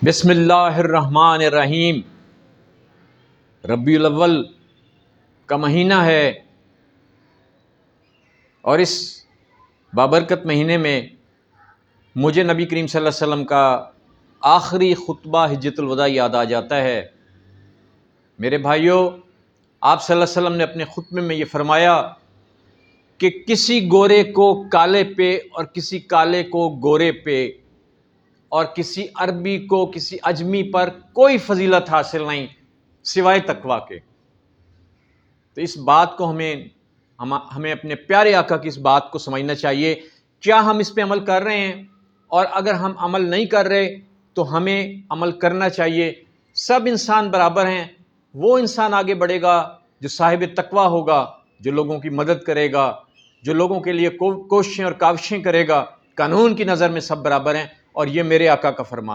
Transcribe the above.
بسم اللہ الرحمن الرحیم۔ ربیع الاول کا مہینہ ہے اور اس بابرکت مہینے میں مجھے نبی کریم صلی اللہ علیہ وسلم کا آخری خطبہ حجۃ الوداع یاد آ جاتا ہے۔ میرے بھائیوں، آپ صلی اللہ علیہ وسلم نے اپنے خطبے میں یہ فرمایا کہ کسی گورے کو کالے پہ اور کسی کالے کو گورے پہ اور کسی عربی کو کسی اجمی پر کوئی فضیلت حاصل نہیں سوائے تقویٰ کے۔ تو اس بات کو ہمیں اپنے پیارے آقا کی اس بات کو سمجھنا چاہیے۔ کیا ہم اس پہ عمل کر رہے ہیں؟ اور اگر ہم عمل نہیں کر رہے تو ہمیں عمل کرنا چاہیے۔ سب انسان برابر ہیں۔ وہ انسان آگے بڑھے گا جو صاحب تقویٰ ہوگا، جو لوگوں کی مدد کرے گا، جو لوگوں کے لیے کوششیں اور کاوشیں کرے گا۔ قانون کی نظر میں سب برابر ہیں اور یہ میرے آقا کا فرمان ہے۔